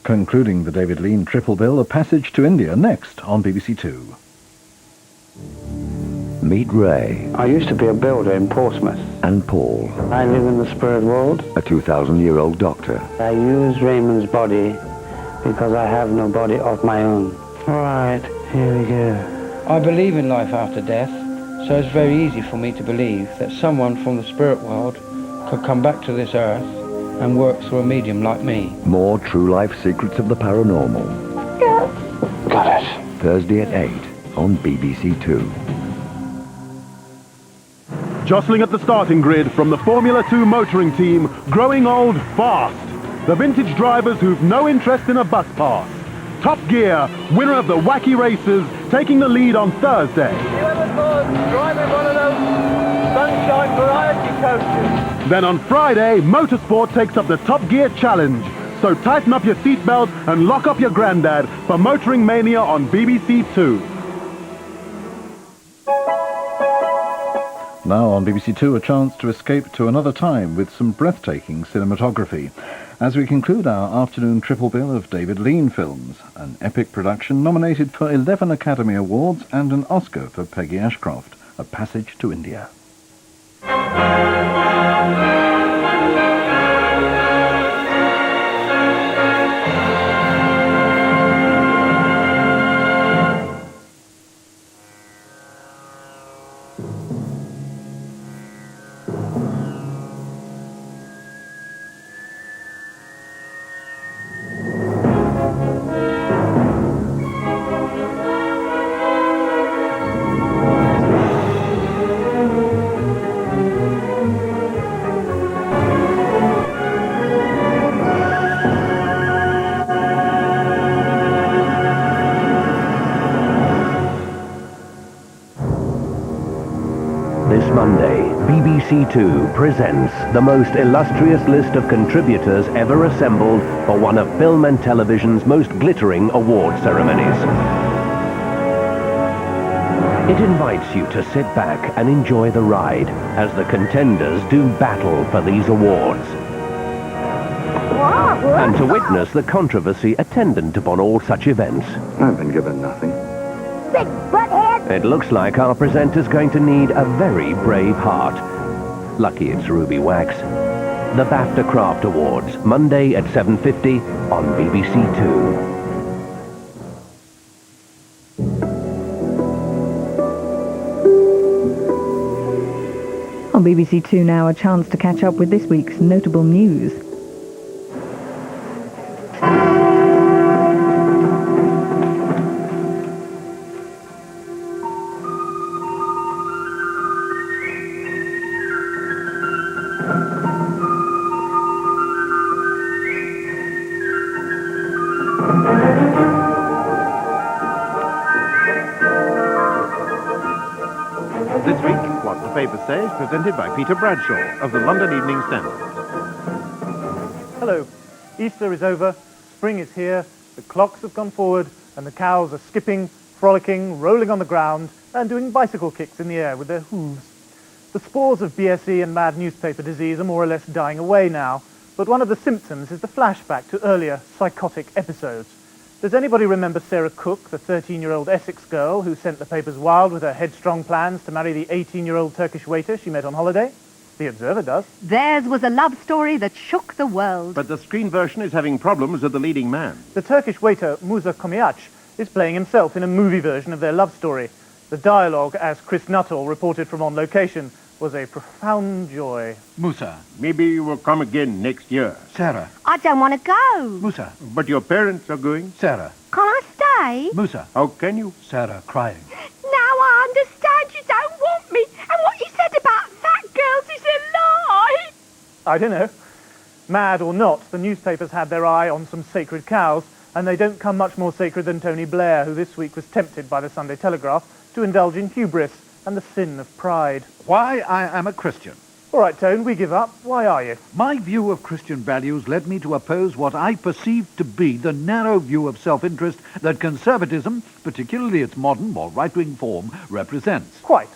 Concluding the David Lean triple bill, A Passage to India, next on BBC Two. Meet Ray. I used to be a builder in Portsmouth. And Paul. I live in the spirit world. A 2,000-year-old doctor. I use Raymond's body because I have no body of my own. Right, here we go. I believe in life after death, so it's very easy for me to believe that someone from the spirit world could come back to this earth and work through a medium like me. More true life secrets of the paranormal. Yes. Got it. Thursday at 8 on BBC Two. Jostling at the starting grid from the Formula 2 motoring team, growing old fast. The vintage drivers who've no interest in a bus pass. Top Gear, winner of the wacky races, taking the lead on Thursday. 11 boys driving one of those sunshine variety coaches. Then on Friday, Motorsport takes up the Top Gear Challenge. So tighten up your seatbelt and lock up your granddad for Motoring Mania on BBC Two. Now on BBC Two, a chance to escape to another time with some breathtaking cinematography, as we conclude our afternoon triple bill of David Lean films, an epic production nominated for 11 Academy Awards and an Oscar for Peggy Ashcroft, A Passage to India. This Monday, BBC Two presents the most illustrious list of contributors ever assembled for one of film and television's most glittering award ceremonies. It invites you to sit back and enjoy the ride as the contenders do battle for these awards. And to witness the controversy attendant upon all such events. I've been given nothing. Big butthead! It looks like our presenter's going to need a very brave heart. Lucky it's Ruby Wax. The BAFTA Craft Awards, Monday at 7:50 on BBC Two. On BBC Two now, a chance to catch up with this week's notable news. This week, What the Papers Say is presented by Peter Bradshaw of the London Evening Standard. Hello. Easter is over, spring is here, the clocks have gone forward, and the cows are skipping, frolicking, rolling on the ground, and doing bicycle kicks in the air with their hooves. The spores of BSE and mad newspaper disease are more or less dying away now, but one of the symptoms is the flashback to earlier psychotic episodes. Does anybody remember Sarah Cook, the 13-year-old Essex girl who sent the papers wild with her headstrong plans to marry the 18-year-old Turkish waiter she met on holiday? The Observer does. Theirs was a love story that shook the world. But the screen version is having problems with the leading man. The Turkish waiter, Musa Komiac, is playing himself in a movie version of their love story. The dialogue, as Chris Nuttall reported from on location, was a profound joy. Musa. Maybe you will come again next year. Sarah. I don't want to go. Musa. But your parents are going. Sarah. Can I stay? Musa. How can you? Sarah, crying. Now I understand you don't want me, and what you said about fat girls is a lie. I don't know. Mad or not, the newspapers had their eye on some sacred cows, and they don't come much more sacred than Tony Blair, who this week was tempted by the Sunday Telegraph to indulge in hubris and the sin of pride. Why I am a Christian. All right, Tone, we give up. Why are you? My view of Christian values led me to oppose what I perceived to be the narrow view of self-interest that conservatism, particularly its modern or right-wing form, represents. Quite.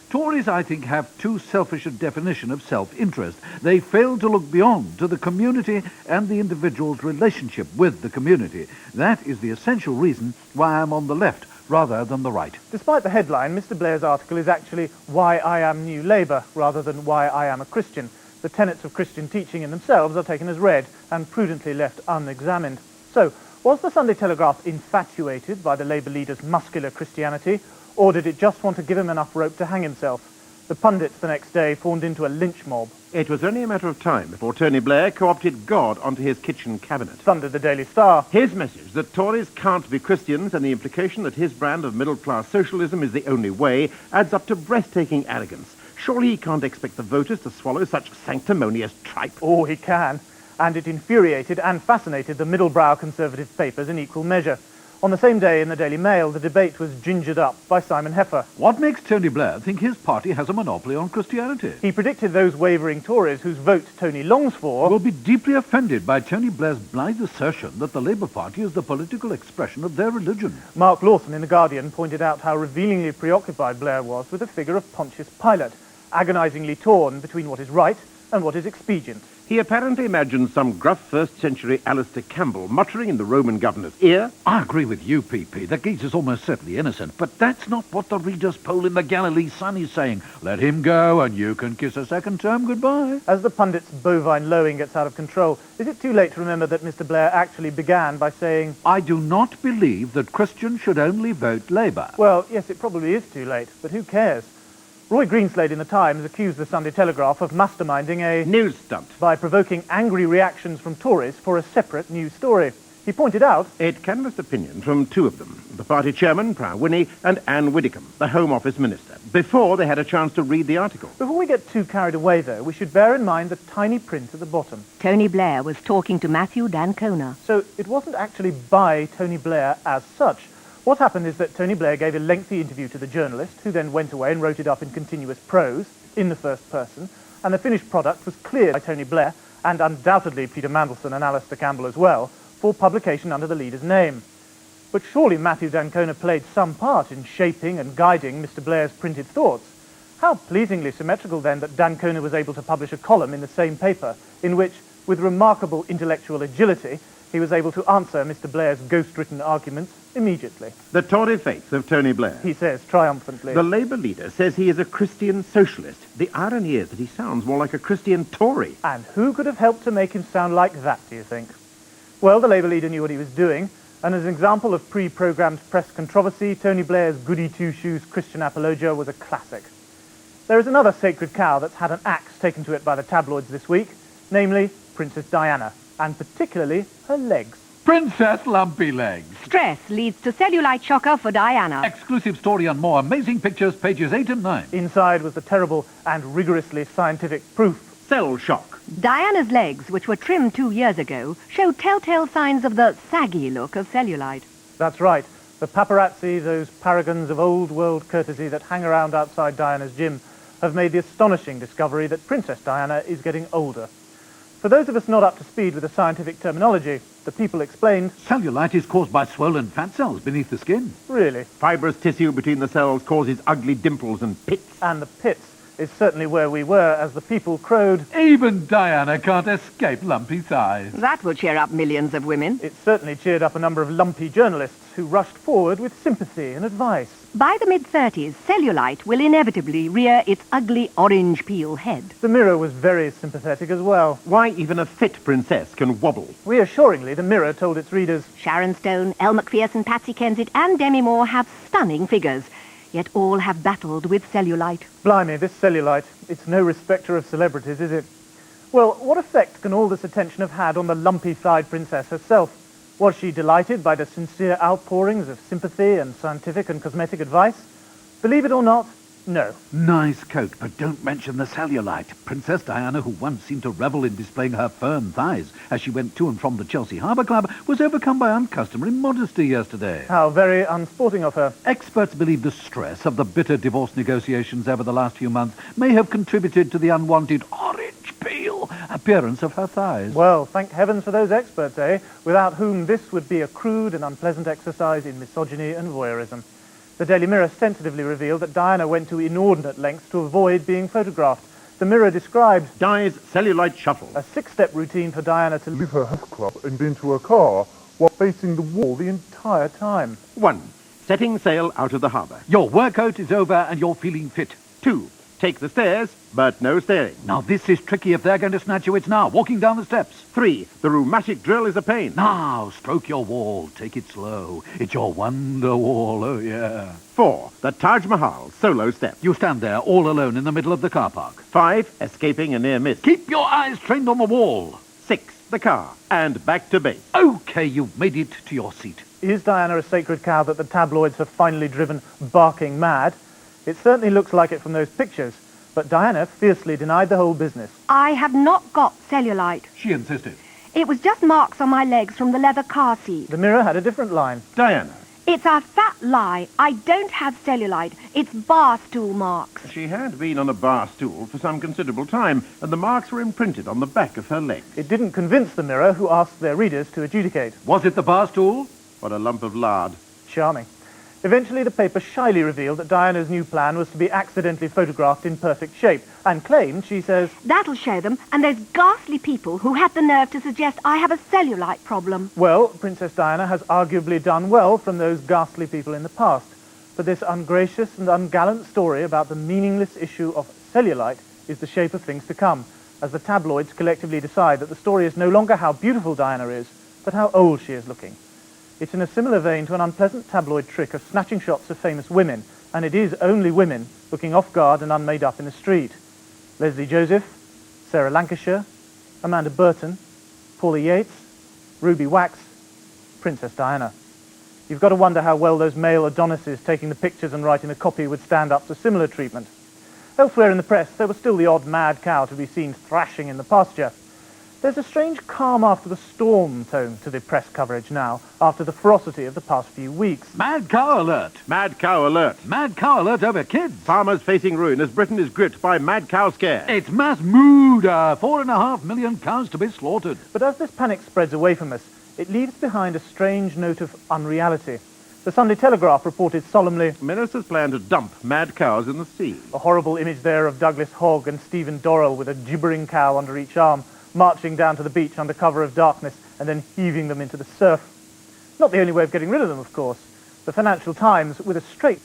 Tories, I think, have too selfish a definition of self-interest. They fail to look beyond to the community and the individual's relationship with the community. That is the essential reason why I'm on the left rather than the right. Despite the headline, Mr. Blair's article is actually Why I Am New Labour, rather than Why I Am a Christian. The tenets of Christian teaching in themselves are taken as read and prudently left unexamined. So, was the Sunday Telegraph infatuated by the Labour leader's muscular Christianity, or did it just want to give him enough rope to hang himself? The pundits the next day formed into a lynch mob. It was only a matter of time before Tony Blair co-opted God onto his kitchen cabinet. Thundered the Daily Star. His message that Tories can't be Christians and the implication that his brand of middle-class socialism is the only way adds up to breathtaking arrogance. Surely he can't expect the voters to swallow such sanctimonious tripe. Oh, he can. And it infuriated and fascinated the middle-brow Conservative papers in equal measure. On the same day in the Daily Mail, the debate was gingered up by Simon Heffer. What makes Tony Blair think his party has a monopoly on Christianity? He predicted those wavering Tories whose vote Tony longs for will be deeply offended by Tony Blair's blithe assertion that the Labour Party is the political expression of their religion. Mark Lawson in The Guardian pointed out how revealingly preoccupied Blair was with the figure of Pontius Pilate, agonisingly torn between what is right and what is expedient. He apparently imagined some gruff first-century Alistair Campbell muttering in the Roman governor's ear. I agree with you, PP. The geese is almost certainly innocent, but that's not what the Reader's Poll in the Galilee Sun is saying. Let him go, and you can kiss a second term goodbye. As the pundits' bovine lowing gets out of control, is it too late to remember that Mr. Blair actually began by saying, I do not believe that Christians should only vote Labour. Well, yes, it probably is too late, but who cares? Roy Greenslade in The Times accused the Sunday Telegraph of masterminding a news stunt by provoking angry reactions from Tories for a separate news story. He pointed out it canvassed opinion from two of them, the party chairman, Prior Winnie, and Anne Widdicombe, the Home Office Minister, before they had a chance to read the article. Before we get too carried away, though, we should bear in mind the tiny print at the bottom. Tony Blair was talking to Matthew Dancona. So it wasn't actually by Tony Blair as such. What happened is that Tony Blair gave a lengthy interview to the journalist, who then went away and wrote it up in continuous prose, in the first person, and the finished product was cleared by Tony Blair, and undoubtedly Peter Mandelson and Alistair Campbell as well, for publication under the leader's name. But surely Matthew Dancona played some part in shaping and guiding Mr. Blair's printed thoughts. How pleasingly symmetrical, then, that Dancona was able to publish a column in the same paper, in which, with remarkable intellectual agility, he was able to answer Mr. Blair's ghost-written arguments immediately. The Tory faith of Tony Blair. He says triumphantly. The Labour leader says he is a Christian socialist. The irony is that he sounds more like a Christian Tory. And who could have helped to make him sound like that, do you think? Well, the Labour leader knew what he was doing, and as an example of pre-programmed press controversy, Tony Blair's goody two-shoes Christian apologia was a classic. There is another sacred cow that's had an axe taken to it by the tabloids this week, namely Princess Diana, and particularly her legs. Princess Lumpy Legs. Stress leads to cellulite shocker for Diana. Exclusive story on more amazing pictures, pages 8 and 9. Inside was the terrible and rigorously scientific proof. Cell shock. Diana's legs, which were trimmed 2 years ago, show telltale signs of the saggy look of cellulite. That's right. The paparazzi, those paragons of old-world courtesy that hang around outside Diana's gym, have made the astonishing discovery that Princess Diana is getting older. For those of us not up to speed with the scientific terminology, the people explained... Cellulite is caused by swollen fat cells beneath the skin. Really? Fibrous tissue between the cells causes ugly dimples and pits. And the pits is certainly where we were as the people crowed... Even Diana can't escape lumpy thighs. That will cheer up millions of women. It certainly cheered up a number of lumpy journalists who rushed forward with sympathy and advice. By the mid-30s, cellulite will inevitably rear its ugly orange peel head. The Mirror was very sympathetic as well. Why even a fit princess can wobble. Reassuringly, the Mirror told its readers... Sharon Stone, Elle Macpherson, Patsy Kensit and Demi Moore have stunning figures, yet all have battled with cellulite. Blimey, this cellulite, it's no respecter of celebrities, is it? Well, what effect can all this attention have had on the lumpy-thighed princess herself? Was she delighted by the sincere outpourings of sympathy and scientific and cosmetic advice? Believe it or not, no. Nice coat, but don't mention the cellulite. Princess Diana, who once seemed to revel in displaying her firm thighs as she went to and from the Chelsea Harbour Club, was overcome by uncustomary modesty yesterday. How very unsporting of her. Experts believe the stress of the bitter divorce negotiations over the last few months may have contributed to the unwanted orange peel appearance of her thighs. Well, thank heavens for those experts, eh? Without whom this would be a crude and unpleasant exercise in misogyny and voyeurism. The Daily Mirror sensitively revealed that Diana went to inordinate lengths to avoid being photographed. The Mirror described Di's cellulite shuttle. a 6-step routine for Diana to leave her health club and into her car while facing the wall the entire time. 1. Setting sail out of the harbour. Your workout is over and you're feeling fit. 2. Take the stairs, but no steering. Now this is tricky if they're going to snatch you. It's now, walking down the steps. 3. The rheumatic drill is a pain. Now, stroke your wall. Take it slow. It's your wonder wall, oh yeah. 4. The Taj Mahal solo step. You stand there all alone in the middle of the car park. 5. Escaping a near miss. Keep your eyes trained on the wall. 6. The car, and back to base. Okay, you've made it to your seat. Is Diana a sacred cow that the tabloids have finally driven barking mad? It certainly looks like it from those pictures, but Diana fiercely denied the whole business. I have not got cellulite. She insisted. It was just marks on my legs from the leather car seat. The Mirror had a different line. Diana. It's a fat lie. I don't have cellulite. It's bar stool marks. She had been on a bar stool for some considerable time, and the marks were imprinted on the back of her legs. It didn't convince the Mirror, who asked their readers to adjudicate. Was it the bar stool? What a lump of lard. Charming. Eventually, the paper shyly revealed that Diana's new plan was to be accidentally photographed in perfect shape, and claimed, she says, That'll show them, and those ghastly people who had the nerve to suggest I have a cellulite problem. well, Princess Diana has arguably done well from those ghastly people in the past. But this ungracious and ungallant story about the meaningless issue of cellulite is the shape of things to come, as the tabloids collectively decide that the story is no longer how beautiful Diana is, but how old she is looking. It's in a similar vein to an unpleasant tabloid trick of snatching shots of famous women, and it is only women looking off guard and unmade up in the street. Leslie Joseph, Sarah Lancashire, Amanda Burton, Paula Yates, Ruby Wax, Princess Diana. You've got to wonder how well those male Adonises taking the pictures and writing the copy would stand up to similar treatment. Elsewhere in the press, there was still the odd mad cow to be seen thrashing in the pasture. There's a strange calm after the storm tone to the press coverage now, after the ferocity of the past few weeks. Mad cow alert. Mad cow alert. Mad cow alert over kids. Farmers facing ruin as Britain is gripped by mad cow scare. It's mass murder. 4.5 million cows to be slaughtered. But as this panic spreads away from us, it leaves behind a strange note of unreality. The Sunday Telegraph reported solemnly, Ministers plan to dump mad cows in the sea. a horrible image there of Douglas Hogg and Stephen Dorrell with a gibbering cow under each arm, marching down to the beach under cover of darkness and then heaving them into the surf. Not the only way of getting rid of them, of course. The Financial Times, with a straight